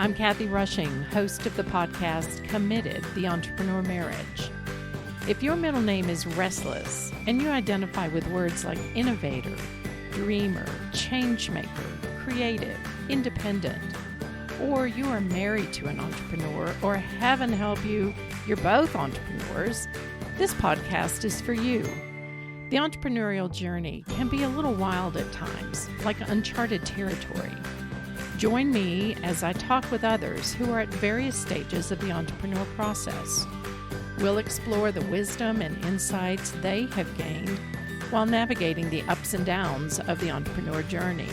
I'm Kathy Rushing, host of the podcast Committed, the Entrepreneur Marriage. If your middle name is Restless and you identify with words like innovator, dreamer, changemaker, creative, independent, or you are married to an entrepreneur, or heaven help you, you're both entrepreneurs, this podcast is for you. The entrepreneurial journey can be a little wild at times, like uncharted territory. Join me as I talk with others who are at various stages of the entrepreneur process. We'll explore the wisdom and insights they have gained while navigating the ups and downs of the entrepreneur journey.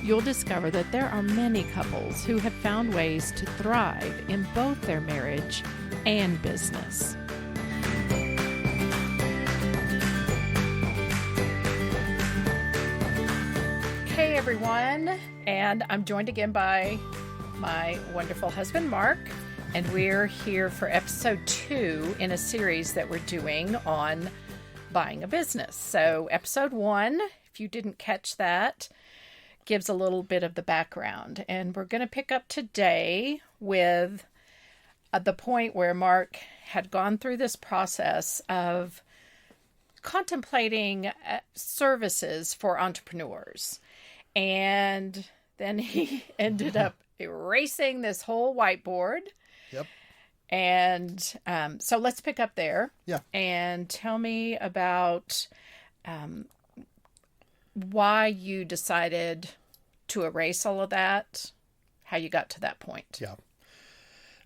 You'll discover that there are many couples who have found ways to thrive in both their marriage and business. Hey everyone, and I'm joined again by my wonderful husband Mark, and we're here for episode 2 in a series that we're doing on buying a business. So episode 1, if you didn't catch that, gives a little bit of the background, and we're going to pick up today with the point where Mark had gone through this process of contemplating services for entrepreneurs. And then he ended up erasing this whole whiteboard. Yep. And so let's pick up there. Yeah. And tell me about why you decided to erase all of that, how you got to that point. Yeah.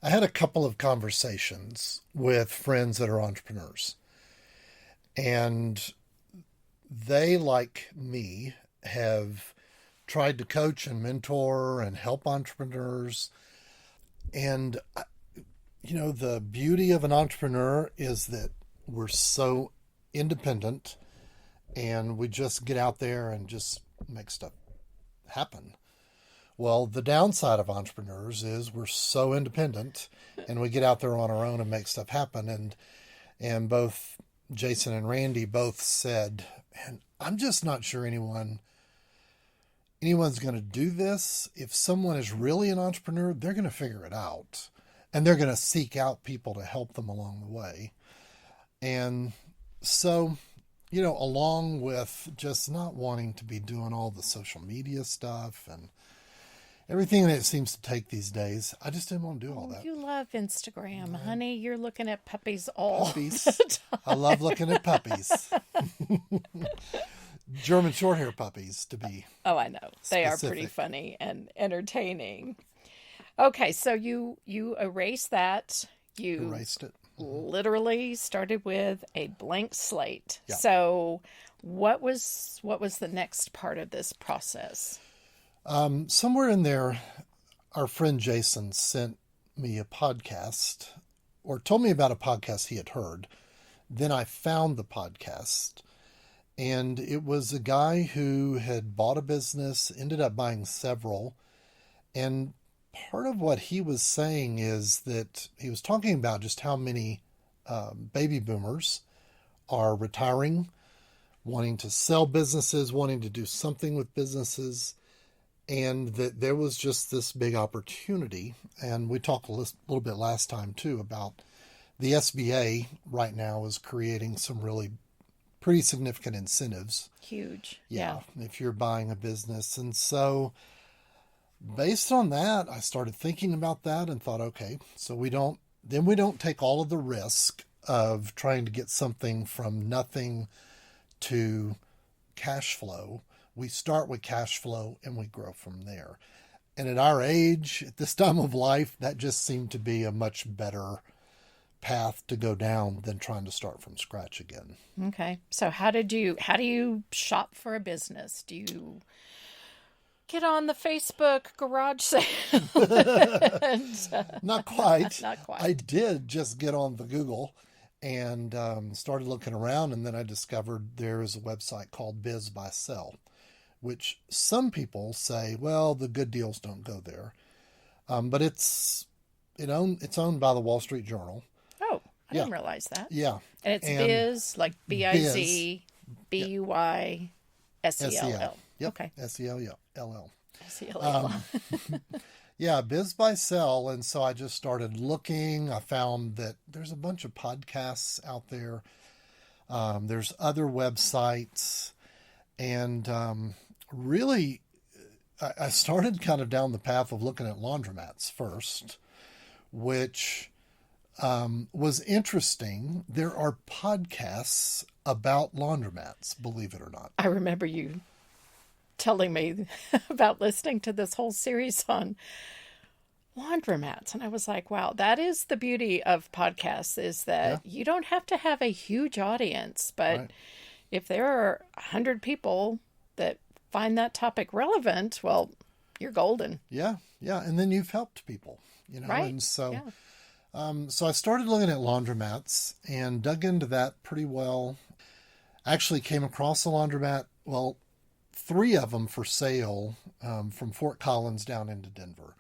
I had a couple of conversations with friends that are entrepreneurs. And they, like me, have tried to coach and mentor and help entrepreneurs. And, you know, the beauty of an entrepreneur is that we're so independent and we just get out there and just make stuff happen. Well, the downside of entrepreneurs is we're so independent and we get out there on our own and make stuff happen. And both Jason and Randy both said, and I'm just not sure anyone's going to do this. If someone is really an entrepreneur, they're going to figure it out and they're going to seek out people to help them along the way. And so, you know, along with just not wanting to be doing all the social media stuff and everything that it seems to take these days, I just didn't want to do all that. You love Instagram, honey. You're looking at puppies all Puppies. the time. I love looking at puppies. German Shorthair puppies, to be Oh, I know. They specific. are pretty funny and entertaining. Okay, so you erase that. You Erased it. literally started with a blank slate. Yeah. So what was the next part of this process? Somewhere in there, our friend Jason sent me a podcast or told me about a podcast he had heard. Then I found the podcast. And it was a guy who had bought a business, ended up buying several. And part of what he was saying is that he was talking about just how many baby boomers are retiring, wanting to sell businesses, wanting to do something with businesses, and that there was just this big opportunity. And we talked a little bit last time, too, about the SBA right now is creating some really pretty significant incentives. Huge. Yeah. If you're buying a business. And so based on that, I started thinking about that and thought, okay, so we don't take all of the risk of trying to get something from nothing to cash flow. We start with cash flow and we grow from there. And at our age, at this time of life, that just seemed to be a much better path to go down than trying to start from scratch again. Okay. So how do you shop for a business? Do you get on the Facebook garage sale? Not quite. Not quite. I did just get on the Google and started looking around, and then I discovered there is a website called Biz by Sell, which some people say, well, the good deals don't go there. But it's owned by the Wall Street Journal. Oh, I didn't realize that. Yeah. And it's Biz, like B-I-Z, B-U-Y-S-E-L-L. Yep. Okay. S-E-L-L. S-E-L-L. Yeah, biz by sell. And so I just started looking. I found that there's a bunch of podcasts out there. There's other websites. And really, I started kind of down the path of looking at laundromats first, which was interesting. There are podcasts about laundromats, believe it or not. I remember you telling me about listening to this whole series on laundromats. And I was like, wow, that is the beauty of podcasts, is that you don't have to have a huge audience. But Right. if there are 100 people that find that topic relevant, well, you're golden. Yeah, yeah. And then you've helped people, Right. And so, Yeah. so I started looking at laundromats and dug into that pretty well. Actually came across a laundromat, well, three of them for sale from Fort Collins down into Denver.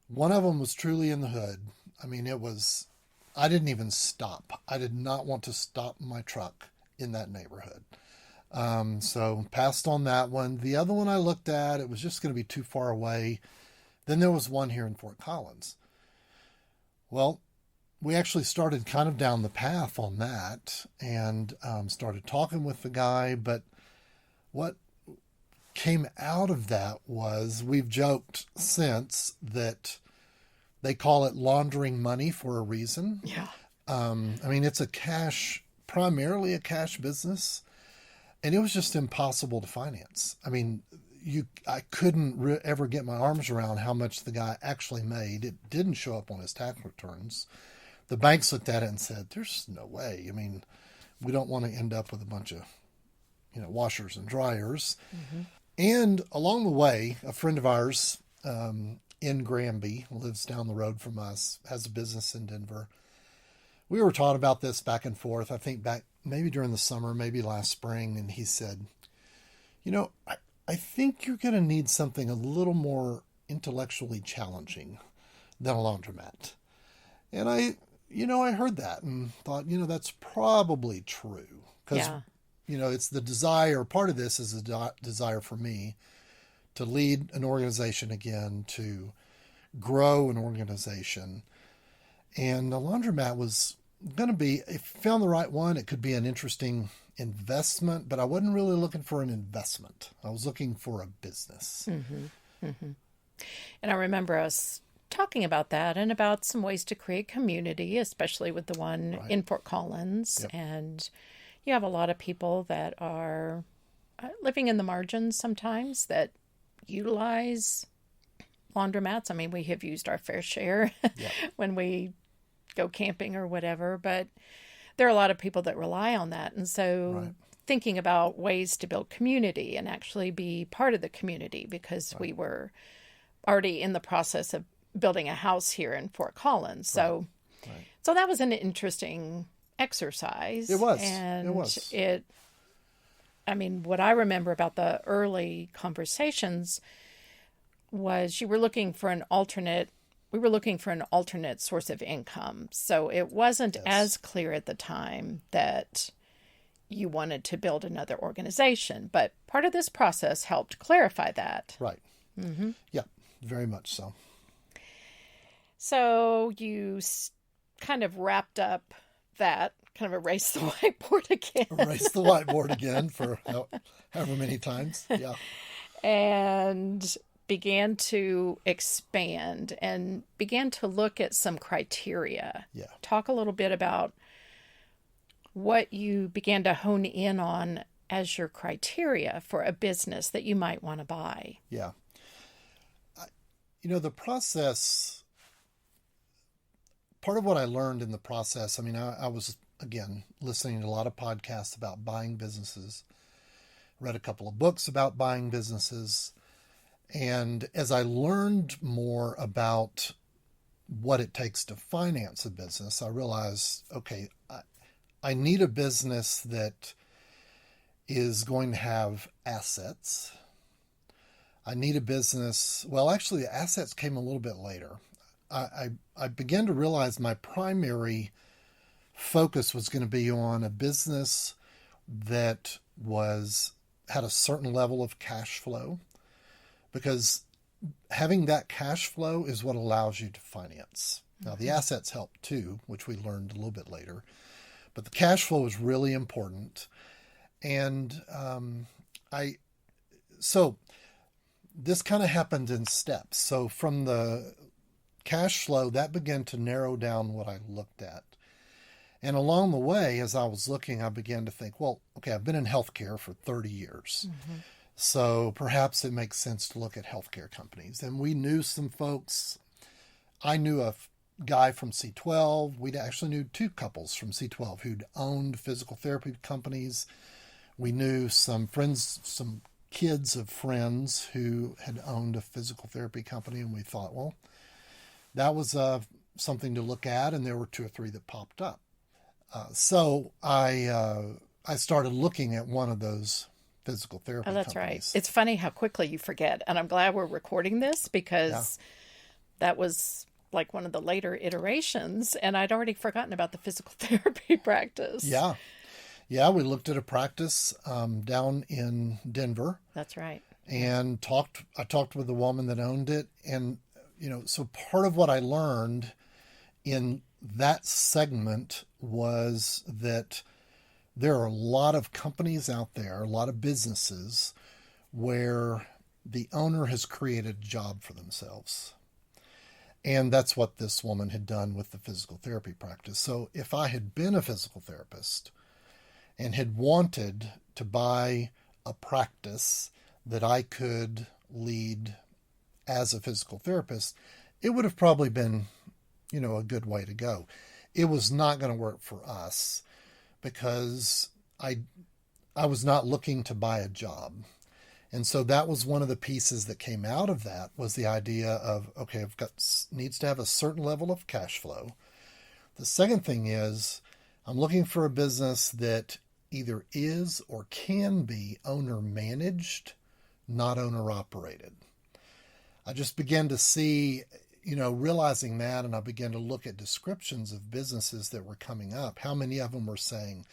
One of them was truly in the hood. I mean, I didn't even stop. I did not want to stop my truck in that neighborhood. So passed on that one. The other one I looked at, it was just going to be too far away. Then there was one here in Fort Collins. Well, we actually started kind of down the path on that and started talking with the guy. But what came out of that was, we've joked since that they call it laundering money for a reason. Yeah. I mean, it's primarily a cash business, and it was just impossible to finance. I mean, I couldn't ever get my arms around how much the guy actually made. It didn't show up on his tax returns. The banks looked at it and said, "There's no way. I mean, we don't want to end up with a bunch of, washers and dryers." Mm-hmm. And along the way, a friend of ours in Granby, lives down the road from us, has a business in Denver. We were talking about this back and forth, I think back maybe during the summer, maybe last spring. And he said, I think you're going to need something a little more intellectually challenging than a laundromat. And I heard that and thought, that's probably true. Because, it's the desire, part of this is a desire for me to lead an organization again, to grow an organization. And the laundromat was going to be, if you found the right one, it could be an interesting investment, but I wasn't really looking for an investment. I was looking for a business. Mm-hmm. Mm-hmm. And I remember us talking about that and about some ways to create community, especially with the one in Fort Collins. Yep. And you have a lot of people that are living in the margins sometimes that utilize laundromats. I mean, we have used our fair share when we go camping or whatever, but there are a lot of people that rely on that. And so thinking about ways to build community and actually be part of the community, because we were already in the process of building a house here in Fort Collins. So, so that was an interesting exercise. It was. And it was. I mean, what I remember about the early conversations was we were looking for an alternate source of income. So it wasn't as clear at the time that you wanted to build another organization. But part of this process helped clarify that. Right. Mm-hmm. Yeah, very much so. So you kind of wrapped up that, kind of erased the whiteboard again. Erased the whiteboard again for however many times. Yeah. And began to expand and began to look at some criteria. Yeah. Talk a little bit about what you began to hone in on as your criteria for a business that you might want to buy. Yeah. The process, part of what I learned in the process, I mean, I was, again, listening to a lot of podcasts about buying businesses, read a couple of books about buying businesses. And as I learned more about what it takes to finance a business, I realized, okay, I need a business that is going to have assets. I need a business. Well, actually, the assets came a little bit later. I began to realize my primary focus was going to be on a business that had a certain level of cash flow. Because having that cash flow is what allows you to finance. Now, the assets help too, which we learned a little bit later, but the cash flow is really important. And so this kind of happened in steps. So from the cash flow, that began to narrow down what I looked at. And along the way, as I was looking, I began to think, well, okay, I've been in healthcare for 30 years. So perhaps it makes sense to look at healthcare companies. And we knew some folks. I knew a guy from C12. We actually knew two couples from C12 who'd owned physical therapy companies. We knew some friends, some kids of friends who had owned a physical therapy company. And we thought, well, that was something to look at. And there were two or three that popped up. So I started looking at one of those physical therapy Oh, that's companies. right. It's funny how quickly you forget. And I'm glad we're recording this because that was like one of the later iterations. And I'd already forgotten about the physical therapy practice. Yeah. Yeah, we looked at a practice down in Denver. That's right. And I talked with the woman that owned it. And, so part of what I learned in that segment was that there are a lot of companies out there, a lot of businesses where the owner has created a job for themselves. And that's what this woman had done with the physical therapy practice. So if I had been a physical therapist and had wanted to buy a practice that I could lead as a physical therapist, it would have probably been, a good way to go. It was not going to work for us because I was not looking to buy a job. And so that was one of the pieces that came out of that was the idea of, okay, needs to have a certain level of cash flow. The second thing is I'm looking for a business that either is or can be owner managed, not owner operated. I just began to see, realizing that, and I began to look at descriptions of businesses that were coming up. How many of them were saying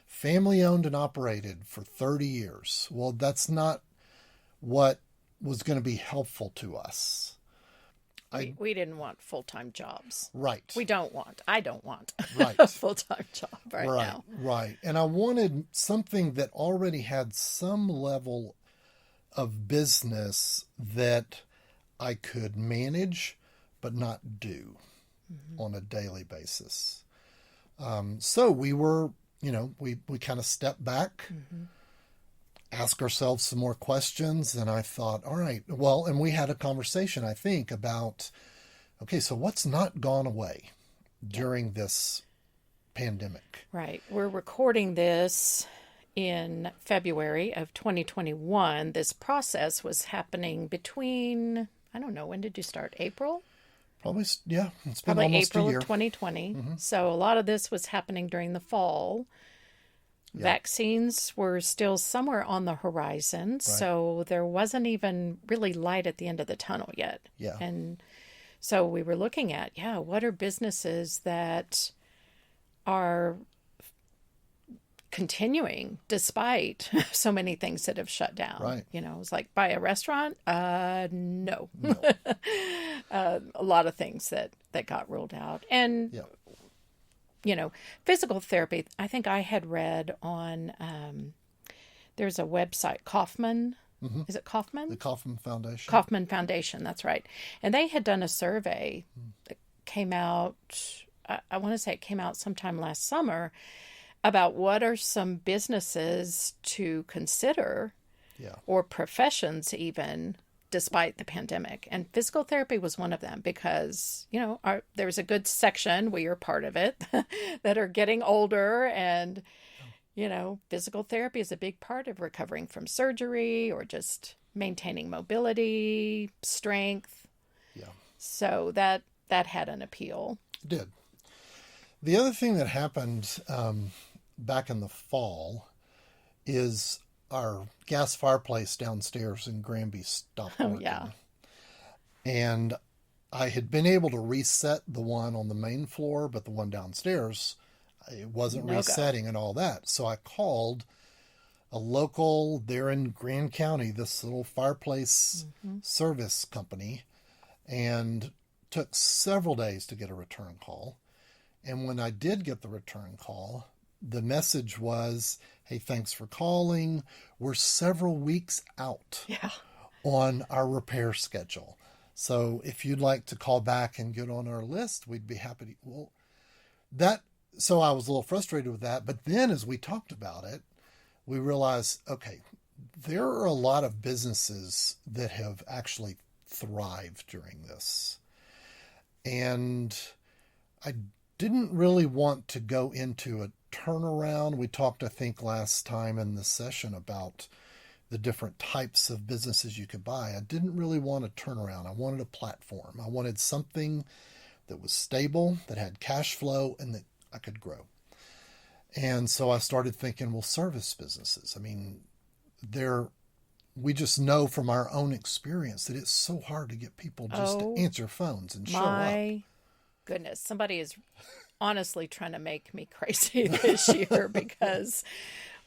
family owned and operated for 30 years? Well, that's not what was going to be helpful to us. We didn't want full-time jobs. Right. I don't want right. a full-time job right now. Right. And I wanted something that already had some level of business that I could manage, but not do on a daily basis. So we were, we kind of stepped back, ask ourselves some more questions. And I thought, all right, well, and we had a conversation, I think, about, okay, so what's not gone away during this pandemic? Right. We're recording this in February of 2021. This process was happening between, I don't know, when did you start? April? Probably, yeah. It's been Probably almost April a year. of 2020. So a lot of this was happening during the fall. Yeah. Vaccines were still somewhere on the horizon. Right. So there wasn't even really light at the end of the tunnel yet. Yeah. And so we were looking at, what are businesses that are continuing despite so many things that have shut down. Right. It was like, buy a restaurant? No. A lot of things that got ruled out. And, physical therapy, I think I had read on, there's a website, Kaufman. Is it Kaufman? The Kaufman Foundation. Kaufman Foundation, that's right. And they had done a survey that came out, I want to say it came out sometime last summer, about what are some businesses to consider or professions even despite the pandemic. And physical therapy was one of them because, there's a good section, we are part of it, that are getting older. And, physical therapy is a big part of recovering from surgery or just maintaining mobility, strength. Yeah. So that had an appeal. It did. The other thing that happened back in the fall is our gas fireplace downstairs in Granby stopped working. Oh, yeah. And I had been able to reset the one on the main floor, but the one downstairs, it wasn't resetting and all that. So I called a local, they're in Grand County, this little fireplace service company, and took several days to get a return call. And when I did get the return call, the message was, hey, thanks for calling. We're several weeks out on our repair schedule. So if you'd like to call back and get on our list, we'd be happy to. Well, so I was a little frustrated with that. But then as we talked about it, we realized, okay, there are a lot of businesses that have actually thrived during this. And I didn't really want to go into a turnaround. We talked, I think, last time in the session about the different types of businesses you could buy. I didn't really want a turnaround. I wanted a platform. I wanted something that was stable, that had cash flow, and that I could grow. And so I started thinking, well, service businesses. I mean, we just know from our own experience that it's so hard to get people just to answer phones and show up. My goodness, somebody is honestly trying to make me crazy this year because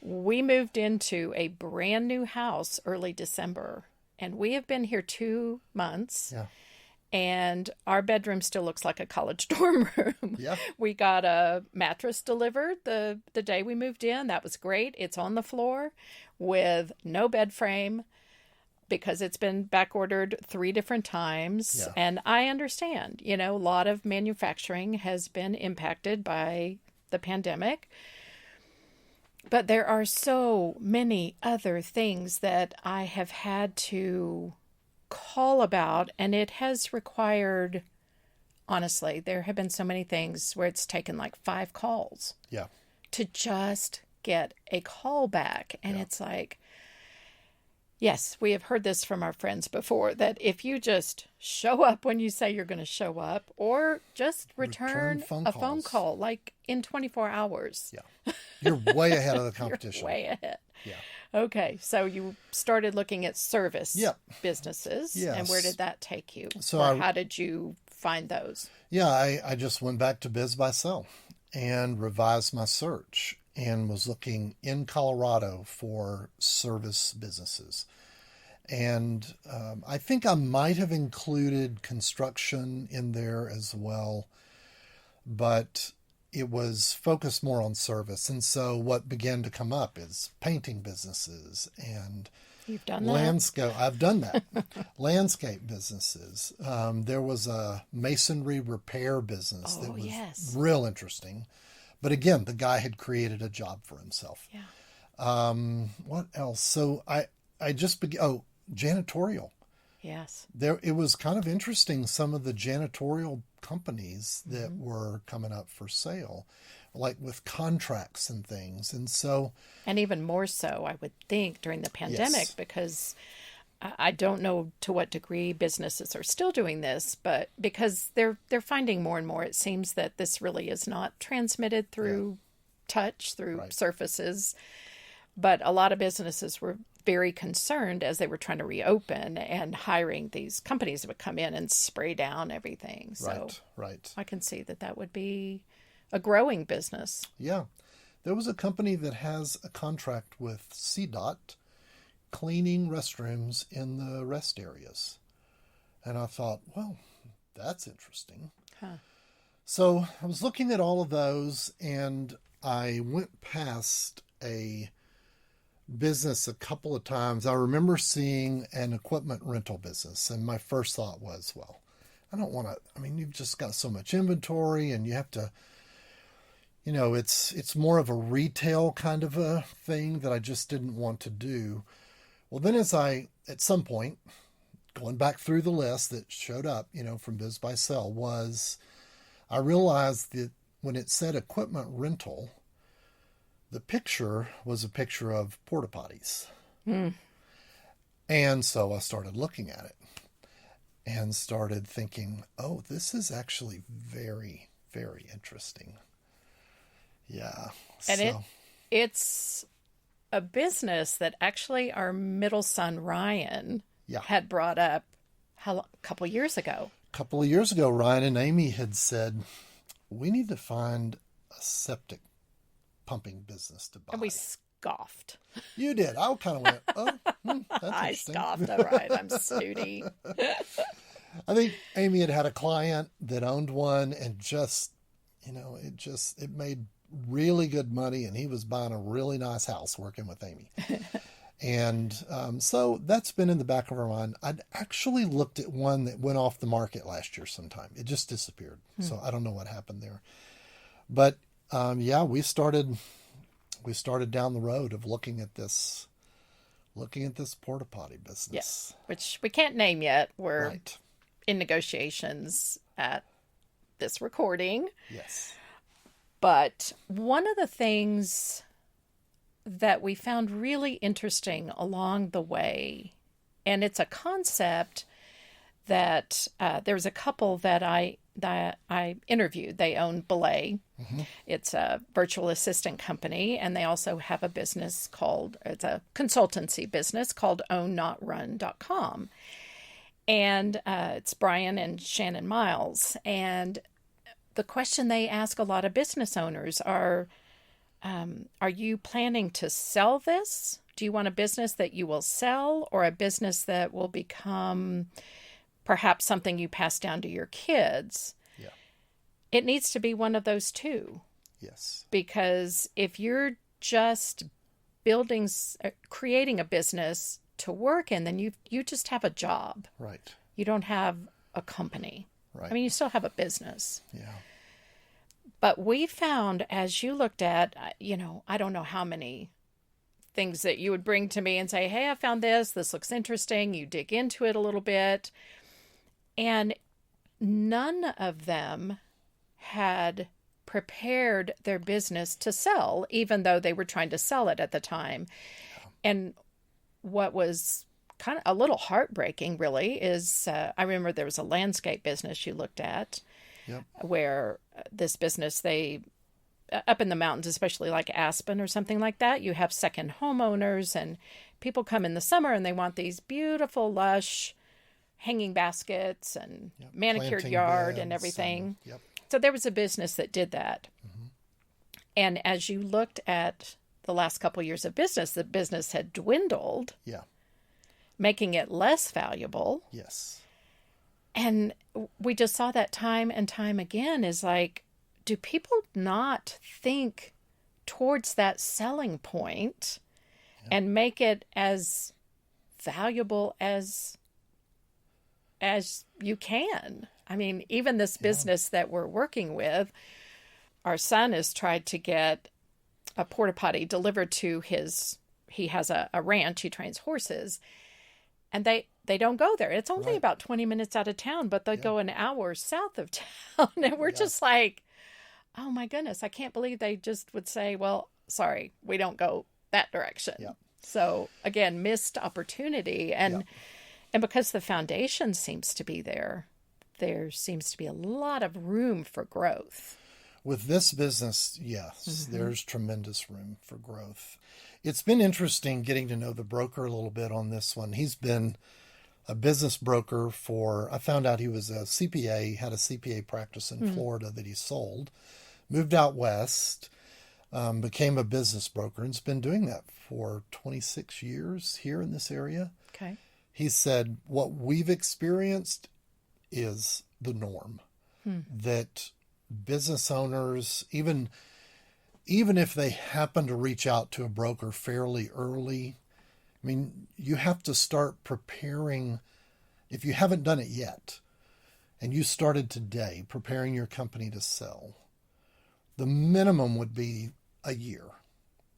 we moved into a brand new house early December, and we have been here 2 months. Yeah. And our bedroom still looks like a college dorm room. Yeah. We got a mattress delivered the day we moved in. That was great. It's on the floor with no bed frame because it's been back ordered 3 different times. Yeah. And I understand, a lot of manufacturing has been impacted by the pandemic. But there are so many other things that I have had to call about, and it has required, honestly, there have been so many things where it's taken like 5 calls to just get a call back. And it's like, yes, we have heard this from our friends before, that if you just show up when you say you're going to show up, or just return a phone call like in 24 hours. Yeah. You're way ahead of the competition. You're way ahead. Yeah. Okay, so you started looking at service businesses, and where did that take you? So how did you find those? Yeah, I just went back to Biz by Sell and revised my search and was looking in Colorado for service businesses. And I think I might have included construction in there as well, but it was focused more on service. And so what began to come up is painting businesses and You've done that? I've done that. Landscape businesses. There was a masonry repair business that was real interesting. But again, the guy had created a job for himself. Yeah. What else? So I just began, janitorial. Yes. It was kind of interesting, some of the janitorial companies that were coming up for sale, like with contracts and things. And even more so, I would think, during the pandemic, because I don't know to what degree businesses are still doing this, but because they're finding more and more, it seems that this really is not transmitted through touch, through surfaces. But a lot of businesses were very concerned as they were trying to reopen and hiring these companies that would come in and spray down everything. So I can see that would be a growing business. Yeah. There was a company that has a contract with CDOT cleaning restrooms in the rest areas. And I thought, well, that's interesting. Huh. So I was looking at all of those, and I went past a business a couple of times. I remember seeing an equipment rental business, and my first thought was, well, I don't want to, you've just got so much inventory, and you have to, it's more of a retail kind of a thing that I just didn't want to do. Well, then at some point, going back through the list that showed up, from Biz by Sell, I realized that when it said equipment rental, the picture was a picture of porta potties. And so I started looking at it and started thinking, oh, this is actually very, very interesting. Yeah. And it's a business that actually our middle son, Ryan, had brought up a couple years ago. A couple of years ago, Ryan and Amy had said, we need to find a septic pumping business to buy. And we scoffed. You did. I kind of went, oh, that's I interesting. scoffed. All right. I'm snooty. I think Amy had a client that owned one and just, it made really good money, and he was buying a really nice house working with Amy. And so that's been in the back of our mind. I'd actually looked at one that went off the market last year sometime. It just disappeared. So I don't know what happened there. But we started down the road of looking at this porta potty business. Yes, which we can't name yet. We're Right. in negotiations at this recording. Yes. But one of the things that we found really interesting along the way, and it's a concept that there's a couple that I interviewed. They own Belay. Mm-hmm. It's a virtual assistant company, and they also have a business it's a consultancy business called ownnotrun.com. And it's Brian and Shannon Miles. And the question they ask a lot of business owners are you planning to sell this? Do you want a business that you will sell, or a business that will become perhaps something you pass down to your kids? Yeah. It needs to be one of those two. Yes. Because if you're just creating a business to work in, then you just have a job. Right. You don't have a company. Right. I mean, you still have a business. Yeah. But we found, as you looked at, I don't know how many things that you would bring to me and say, hey, I found this. This looks interesting. You dig into it a little bit. And none of them had prepared their business to sell, even though they were trying to sell it at the time. Yeah. And what was kind of a little heartbreaking, really, is I remember there was a landscape business you looked at. Yep. Where this business, they, up in the mountains, especially like Aspen or something like that, you have second homeowners, and people come in the summer and they want these beautiful, lush hanging baskets and manicured Planting yard beds and everything. Yep. So there was a business that did that. Mm-hmm. And as you looked at the last couple of years of business, the business had dwindled, making it less valuable. Yes. And we just saw that time and time again, is like, do people not think towards that selling point and make it as valuable as you can? I mean, even this business that we're working with, our son has tried to get a porta potty delivered to he has a ranch, he trains horses, and they don't go there. It's only about 20 minutes out of town, but they go an hour south of town. And we're just like, oh my goodness, I can't believe they just would say, well, sorry, we don't go that direction. Yeah. So again, missed opportunity. And because the foundation seems to be there seems to be a lot of room for growth. With this business, yes, there's tremendous room for growth. It's been interesting getting to know the broker a little bit on this one. He's been a business broker I found out he was a CPA, had a CPA practice in Florida that he sold, moved out west, became a business broker, and has been doing that for 26 years here in this area. Okay. He said, what we've experienced is the norm, that business owners, even if they happen to reach out to a broker fairly early, I mean, you have to start preparing. If you haven't done it yet, and you started today preparing your company to sell, the minimum would be a year,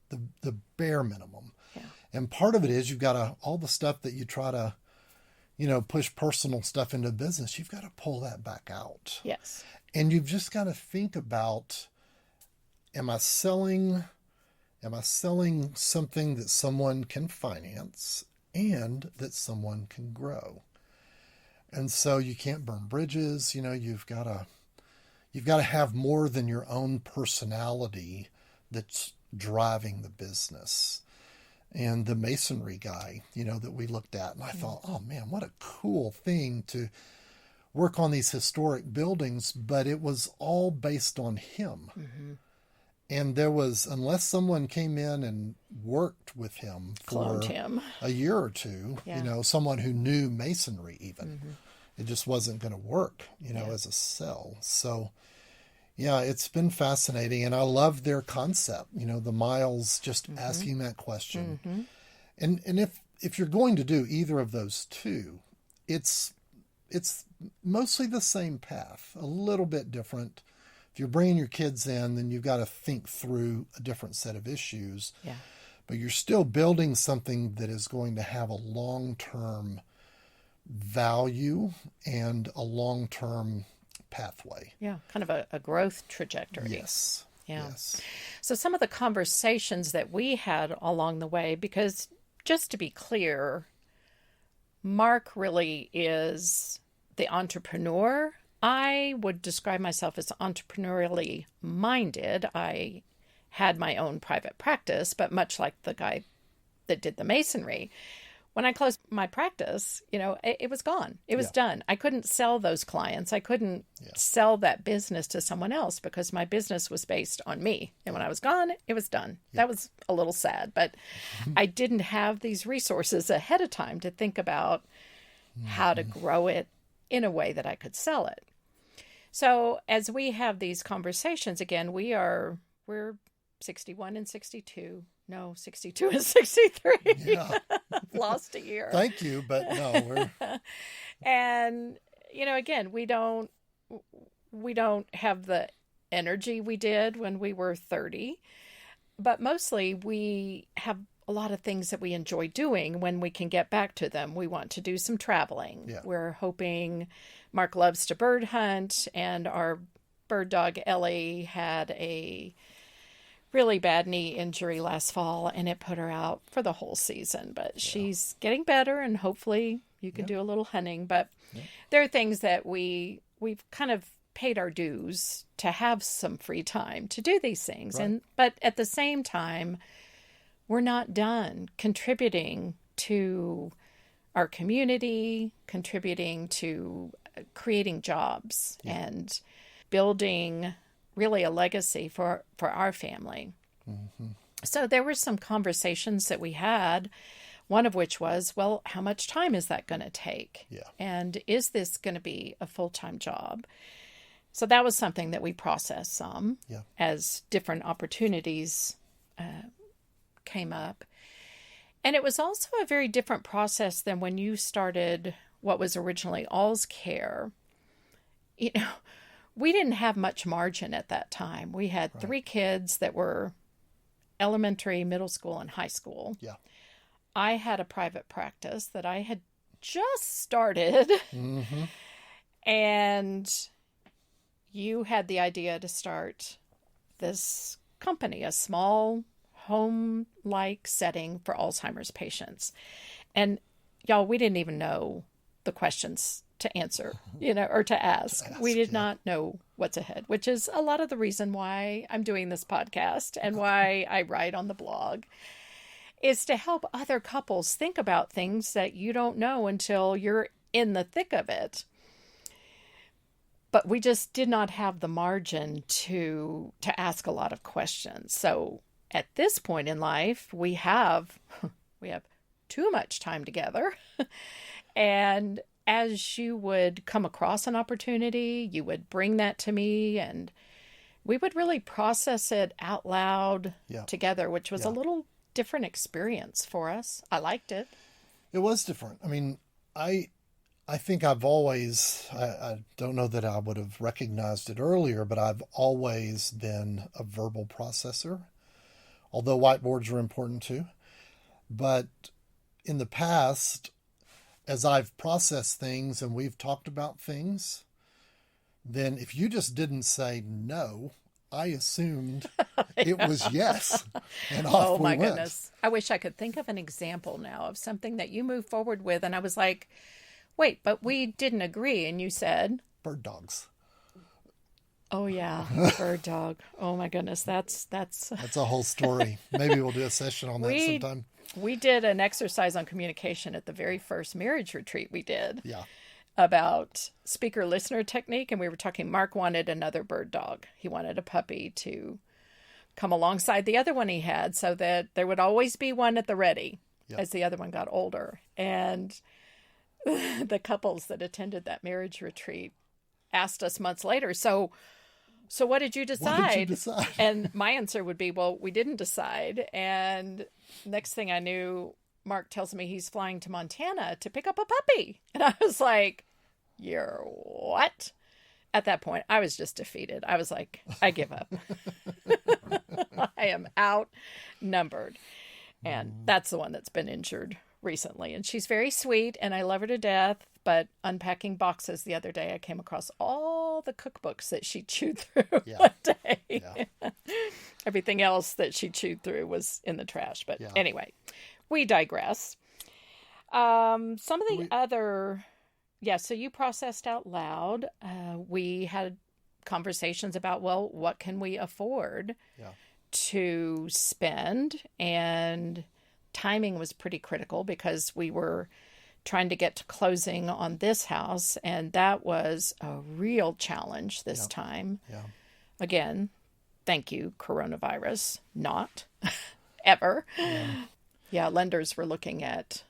the bare minimum. Yeah. And part of it is you've got all the stuff that you try to, push personal stuff into business, you've got to pull that back out. Yes. And you've just got to think about, am I selling something that someone can finance and that someone can grow? And so you can't burn bridges. You've got to have more than your own personality that's driving the business. And the masonry guy, that we looked at, and I thought, oh man, what a cool thing to work on these historic buildings, but it was all based on him. Mm-hmm. And there was, unless someone came in and worked with him for Cloned him. a year or two, Yeah. someone who knew masonry even, Mm-hmm. it just wasn't going to work, Yeah. as a cell. So, yeah, it's been fascinating. And I love their concept, the Miles just Mm-hmm. asking that question. Mm-hmm. And if you're going to do either of those two, it's mostly the same path, a little bit different. If you're bringing your kids in, then you've got to think through a different set of issues. Yeah. But you're still building something that is going to have a long-term value and a long-term pathway. Yeah. Kind of a growth trajectory. Yes. Yeah. Yes. So some of the conversations that we had along the way, because just to be clear, Mark really is the entrepreneur. I would describe myself as entrepreneurially minded. I had my own private practice, but much like the guy that did the masonry, when I closed my practice, it was gone. It was done. I couldn't sell those clients. I couldn't sell that business to someone else because my business was based on me. And when I was gone, it was done. That was a little sad, but I didn't have these resources ahead of time to think about how to grow it in a way that I could sell it. So as we have these conversations, again, we're 61 and 62. No, 62 and 63. Yeah. Lost a year. Thank you, but no, we're And, again, we don't have the energy we did when we were 30, but mostly we have a lot of things that we enjoy doing when we can get back to them. We want to do some traveling. Yeah. We're hoping Mark loves to bird hunt, and our bird dog Ellie had a really bad knee injury last fall, and it put her out for the whole season. But she's getting better, and hopefully you can do a little hunting. But there are things that we've kind of paid our dues to have some free time to do these things. Right. But at the same time, we're not done contributing to our community, contributing to creating jobs and building really a legacy for our family. Mm-hmm. So there were some conversations that we had, one of which was, well, how much time is that going to take? Yeah. And is this going to be a full-time job? So that was something that we processed some as different opportunities came up. And it was also a very different process than when you started what was originally AlzCare. We didn't have much margin at that time. We had 3 kids that were elementary, middle school, and high school. Yeah. I had a private practice that I had just started. Mm-hmm. And you had the idea to start this company, a small home-like setting for Alzheimer's patients. And y'all, we didn't even know the questions to answer, or to ask. We did not know what's ahead, which is a lot of the reason why I'm doing this podcast and why I write on the blog, is to help other couples think about things that you don't know until you're in the thick of it. But we just did not have the margin to ask a lot of questions. So at this point in life, we have too much time together. And as you would come across an opportunity, you would bring that to me, and we would really process it out loud together, which was a little different experience for us. I liked it. It was different. I mean, I think I've always, I don't know that I would have recognized it earlier, but I've always been a verbal processor, although whiteboards are important too. But in the past, as I've processed things and we've talked about things, then if you just didn't say no, I assumed it was yes. And off we went. Goodness. I wish I could think of an example now of something that you moved forward with. And I was like, wait, but we didn't agree. And you said? Bird dogs. Oh, yeah. Bird dog. Oh, my goodness. That's a whole story. Maybe we'll do a session on that sometime. We did an exercise on communication at the very first marriage retreat we did. Yeah. About speaker-listener technique. And we were talking, Mark wanted another bird dog. He wanted a puppy to come alongside the other one he had, so that there would always be one at the ready as the other one got older. And the couples that attended that marriage retreat asked us months later, so what did you decide? What did you decide? And my answer would be, well, we didn't decide. And next thing I knew, Mark tells me he's flying to Montana to pick up a puppy. And I was like, you're what? At that point, I was just defeated. I was like, I give up. I am outnumbered. And that's the one that's been injured recently. And she's very sweet, and I love her to death. But unpacking boxes the other day, I came across all the cookbooks that she chewed through one day. Yeah. Everything else that she chewed through was in the trash. But anyway, we digress. Some of the other... Yeah, so you processed out loud. We had conversations about, well, what can we afford to spend? And timing was pretty critical because we were trying to get to closing on this house, and that was a real challenge this time. Yeah. Again, thank you, coronavirus. Not ever. Yeah, lenders were looking at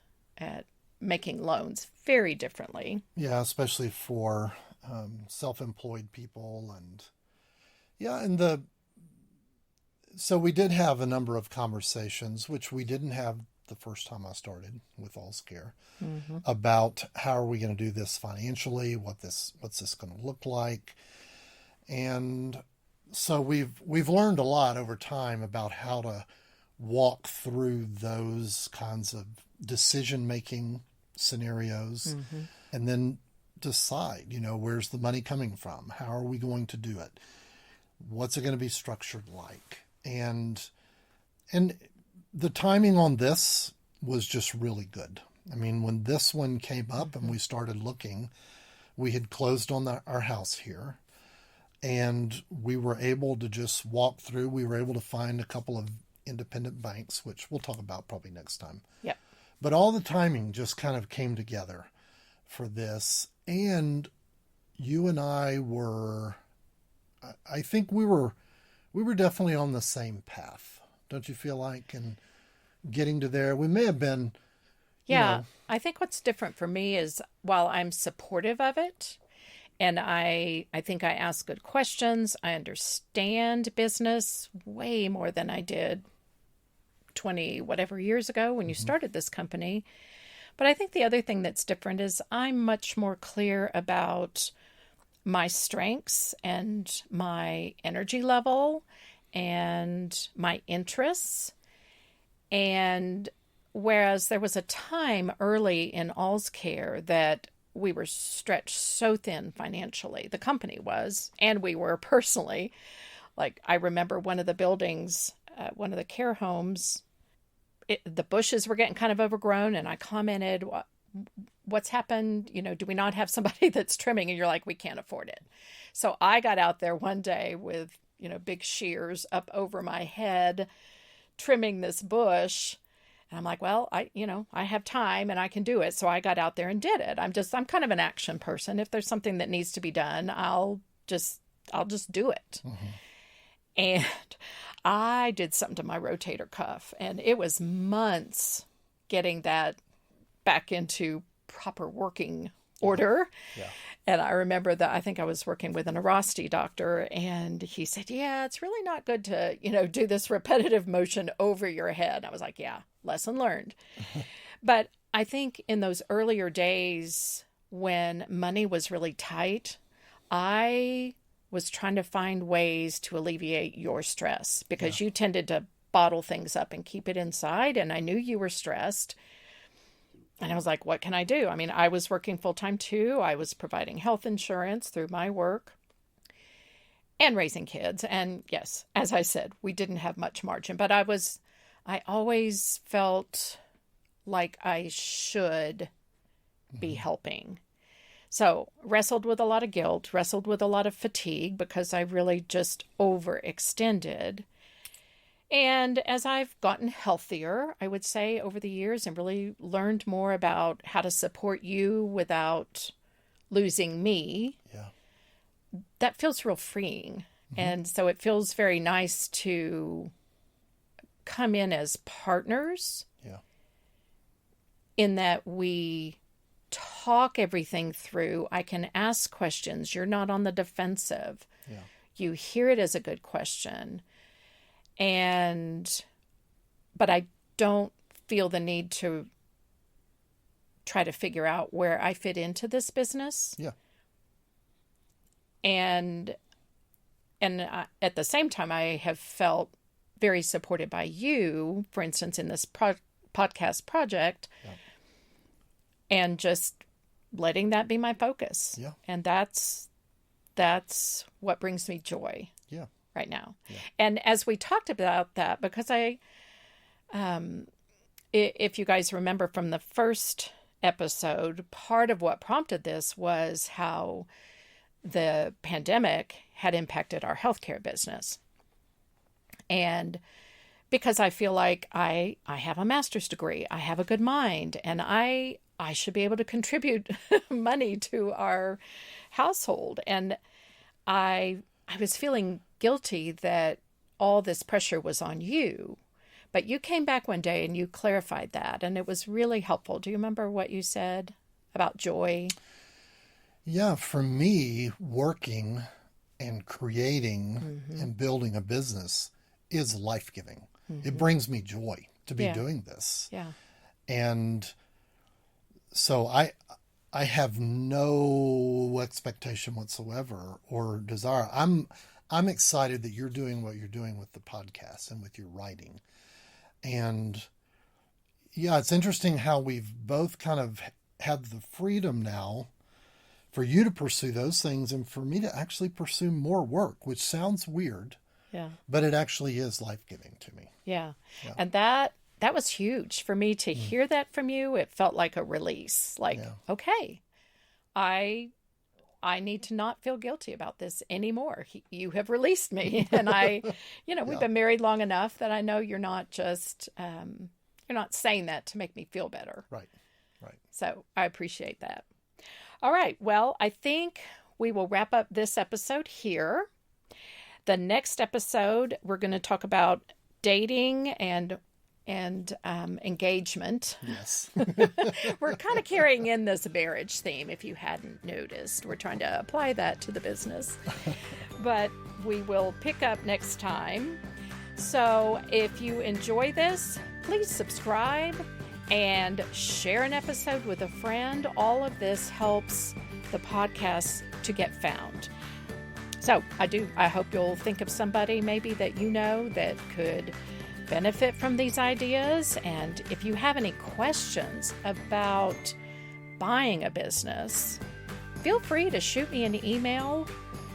making loans very differently. Yeah, especially for self-employed people. So we did have a number of conversations, which we didn't have the first time I started with AlzCare, about how are we going to do this financially, what's this going to look like. And so we've learned a lot over time about how to walk through those kinds of decision-making scenarios, and then decide, where's the money coming from? How are we going to do it? What's it going to be structured like? And the timing on this was just really good. I mean, when this one came up and we started looking, we had closed on our house here, and we were able to just walk through. We were able to find a couple of independent banks, which we'll talk about probably next time. Yep. But all the timing just kind of came together for this. And you and I think we were definitely on the same path. Don't you feel like? And getting to there, we may have been. Yeah. I think what's different for me is, while I'm supportive of it, and I think I ask good questions, I understand business way more than I did 20 whatever years ago when you started this company. But I think the other thing that's different is I'm much more clear about my strengths and my energy level and my interests. And whereas there was a time early in AlzCare that we were stretched so thin financially, the company was, and we were personally. Like, I remember one of the buildings, one of the care homes, the bushes were getting kind of overgrown, and I commented, what's happened? Do we not have somebody that's trimming? And you're like, we can't afford it. So I got out there one day with, big shears up over my head, trimming this bush. And I'm like, well, I have time and I can do it. So I got out there and did it. I'm kind of an action person. If there's something that needs to be done, I'll just do it. And I did something to my rotator cuff, and it was months getting that back into proper working order. Yeah. And I remember that I think I was working with an neurology doctor, and he said, yeah, it's really not good to, do this repetitive motion over your head. I was like, yeah, lesson learned. But I think in those earlier days when money was really tight, I was trying to find ways to alleviate your stress, because you tended to bottle things up and keep it inside. And I knew you were stressed. And I was like, what can I do? I mean, I was working full time too. I was providing health insurance through my work and raising kids. And yes, as I said, we didn't have much margin, but I always felt like I should be helping. So wrestled with a lot of guilt, wrestled with a lot of fatigue, because I really just overextended. And as I've gotten healthier, I would say, over the years, and really learned more about how to support you without losing me, that feels real freeing. And so it feels very nice to come in as partners. Yeah. In that we talk everything through. I can ask questions. You're not on the defensive. Yeah. You hear it as a good question. But I don't feel the need to try to figure out where I fit into this business. Yeah. And at the same time, I have felt very supported by you, for instance, in this podcast project, and just letting that be my focus. Yeah. And that's what brings me joy. Yeah. Right now. Yeah. And as we talked about that, because if you guys remember from the first episode, part of what prompted this was how the pandemic had impacted our healthcare business. And because I feel like I have a master's degree, I have a good mind, and I should be able to contribute money to our household. And I was feeling guilty that all this pressure was on you. But you came back one day and you clarified that, and it was really helpful. Do you remember what you said about joy? Yeah, for me, working and creating and building a business is life-giving. It brings me joy to be doing this. Yeah. And so I have no expectation whatsoever or desire. I'm excited that you're doing what you're doing with the podcast and with your writing. And yeah, it's interesting how we've both kind of had the freedom now for you to pursue those things and for me to actually pursue more work, which sounds weird. Yeah. But it actually is life-giving to me. Yeah. And that was huge for me to hear that from you. It felt like a release. Like, okay, I need to not feel guilty about this anymore. You have released me. And we've been married long enough that I know you're not just, you're not saying that to make me feel better. Right. So I appreciate that. All right. Well, I think we will wrap up this episode here. The next episode, we're going to talk about dating and engagement. Yes. We're kind of carrying in this marriage theme, if you hadn't noticed. We're trying to apply that to the business. But we will pick up next time. So if you enjoy this, please subscribe and share an episode with a friend. All of this helps the podcast to get found. So I hope you'll think of somebody maybe that you know that could benefit from these ideas. And if you have any questions about buying a business, feel free to shoot me an email.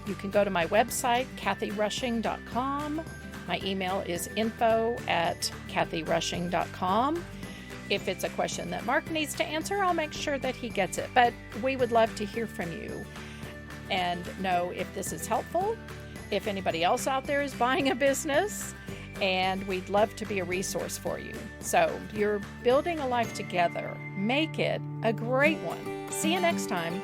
You can go to my website, kathyrushing.com. My email is info@kathyrushing.com. If it's a question that Mark needs to answer, I'll make sure that he gets it. But we would love to hear from you and know if this is helpful, if anybody else out there is buying a business, and we'd love to be a resource for you. So you're building a life together. Make it a great one. See you next time.